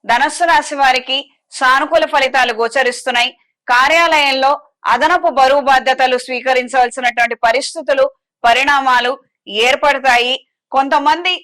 ధనస్సు రాశి వారికి సానుకూల ఫలితాలు గోచరిస్తున్నాయి. కార్యాలయంలో అదనపు బరువు బాధ్యతలు స్వీకరించవలసినటువంటి పరిస్థితులు, పరిణామాలు ఏర్పడతాయి. కొంతమంది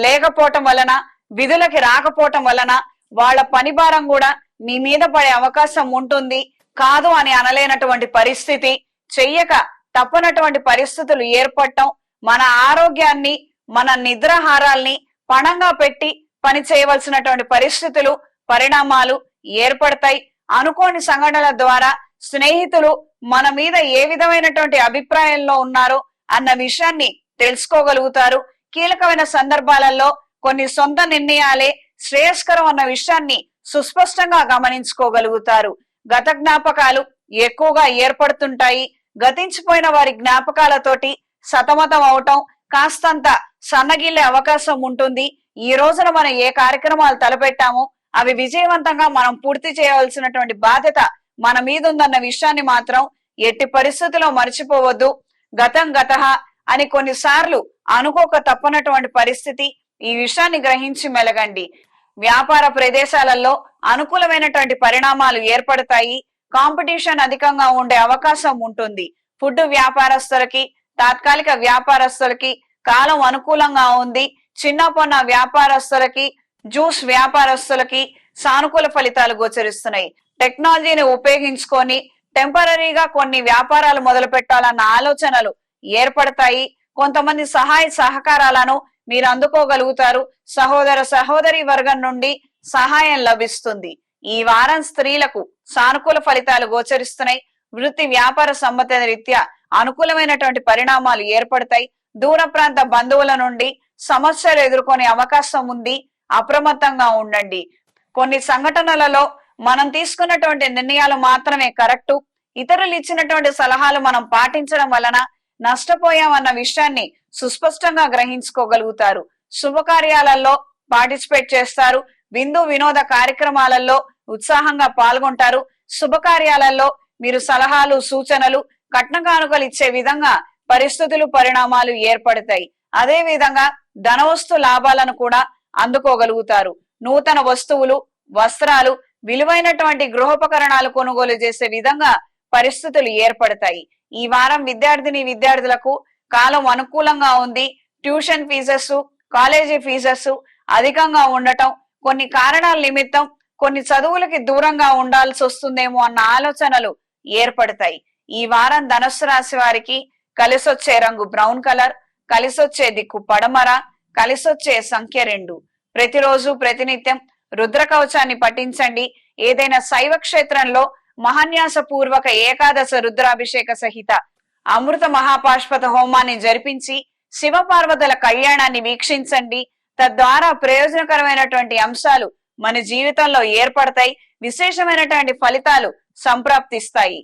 లేకపోవటం వలన, విధులకి రాకపోవటం వలన వాళ్ళ పని భారం కూడా మీ మీద పడే అవకాశం ఉంటుంది. కాదు అని అనలేనటువంటి పరిస్థితి, చెయ్యక తప్పనటువంటి పరిస్థితులు ఏర్పడటం, మన ఆరోగ్యాన్ని, మన నిద్రాహారాల్ని పణంగా పెట్టి పని చేయవలసినటువంటి పరిస్థితులు, పరిణామాలు ఏర్పడతాయి. అనుకోని సంఘటనల ద్వారా స్నేహితులు మన మీద ఏ విధమైనటువంటి అభిప్రాయంలో ఉన్నారో అన్న విషయాన్ని తెలుసుకోగలుగుతారు. కీలకమైన సందర్భాలలో కొన్ని సొంత నిర్ణయాలే శ్రేయస్కరం అన్న విషయాన్ని సుస్పష్టంగా గమనించుకోగలుగుతారు. గత జ్ఞాపకాలు ఎక్కువగా ఏర్పడుతుంటాయి. గతించిపోయిన వారి జ్ఞాపకాలతోటి సతమతం అవటం, కాస్తంత సన్నగిల్లే అవకాశం ఉంటుంది. ఈ రోజున మనం ఏ కార్యక్రమాలు తలపెట్టామో అవి విజయవంతంగా మనం పూర్తి చేయవలసినటువంటి బాధ్యత మన మీద ఉందన్న విషయాన్ని మాత్రం ఎట్టి పరిస్థితుల్లో మర్చిపోవద్దు. గతం గతః అని కొన్నిసార్లు అనుకోక తప్పనటువంటి పరిస్థితి. ఈ విషయాన్ని గ్రహించి మెలగండి. వ్యాపార ప్రదేశాలలో అనుకూలమైనటువంటి పరిణామాలు ఏర్పడతాయి. కాంపిటీషన్ అధికంగా ఉండే అవకాశం ఉంటుంది. ఫుడ్ వ్యాపారస్తులకి, తాత్కాలిక వ్యాపారస్తులకి కాలం అనుకూలంగా ఉంది. చిన్న పొన్న వ్యాపారస్తులకి, జ్యూస్ వ్యాపారస్తులకి సానుకూల ఫలితాలు గోచరిస్తున్నాయి. టెక్నాలజీని ఉపయోగించుకొని టెంపరీగా కొన్ని వ్యాపారాలు మొదలు పెట్టాలన్న ఆలోచనలు ఏర్పడతాయి. కొంతమంది సహాయ సహకారాలను మీరు అందుకోగలుగుతారు. సహోదర సహోదరి వర్గం నుండి సహాయం లభిస్తుంది. ఈ వారం స్త్రీలకు సానుకూల ఫలితాలు గోచరిస్తున్నాయి. వృత్తి వ్యాపార సంబంధ రీత్యా అనుకూలమైనటువంటి పరిణామాలు ఏర్పడతాయి. దూర ప్రాంత బంధువుల నుండి సమస్యలు ఎదుర్కొనే అవకాశం ఉంది. అప్రమత్తంగా ఉండండి. కొన్ని సంఘటనలలో మనం తీసుకున్నటువంటి నిర్ణయాలు మాత్రమే కరెక్టు. ఇతరులు ఇచ్చినటువంటి సలహాలు మనం పాటించడం వలన నష్టపోయామన్న విషయాన్ని సుస్పష్టంగా గ్రహించుకోగలుగుతారు. శుభకార్యాలలో పార్టిసిపేట్ చేస్తారు. విందు వినోద కార్యక్రమాలలో ఉత్సాహంగా పాల్గొంటారు. శుభకార్యాలలో మీరు సలహాలు, సూచనలు, కట్న కానుకలు ఇచ్చే విధంగా పరిస్థితులు, పరిణామాలు ఏర్పడతాయి. అదే విధంగా ధనవస్తు లాభాలను కూడా అందుకోగలుగుతారు. నూతన వస్తువులు, వస్త్రాలు, విలువైనటువంటి గృహోపకరణాలు కొనుగోలు చేసే విధంగా పరిస్థితులు ఏర్పడతాయి. ఈ వారం విద్యార్థులకు కాలం అనుకూలంగా ఉంది. ట్యూషన్ ఫీజెస్, కాలేజీ ఫీజెస్ అధికంగా ఉండటం, కొన్ని కారణాల నిమిత్తం కొన్ని చదువులకి దూరంగా ఉండాల్సి వస్తుందేమో అన్న ఆలోచనలు ఏర్పడతాయి. ఈ వారం ధనుస్సు రాశి వారికి కలిసొచ్చే రంగు బ్రౌన్ కలర్, కలిసొచ్చే దిక్కు పడమర, కలిసొచ్చే సంఖ్య 2. ప్రతిరోజు ప్రతినిత్యం రుద్ర కవచాన్ని పఠించండి. ఏదైనా శైవ క్షేత్రంలో మహాన్యాస పూర్వక ఏకాదశ రుద్రాభిషేక సహిత అమృత మహాపాష్పత హోమాన్ని జరిపించి శివ పార్వతుల కళ్యాణాన్ని వీక్షించండి. తద్వారా ప్రయోజనకరమైనటువంటి అంశాలు మన జీవితంలో ఏర్పడతాయి. విశేషమైనటువంటి ఫలితాలు సంప్రాప్తిస్తాయి.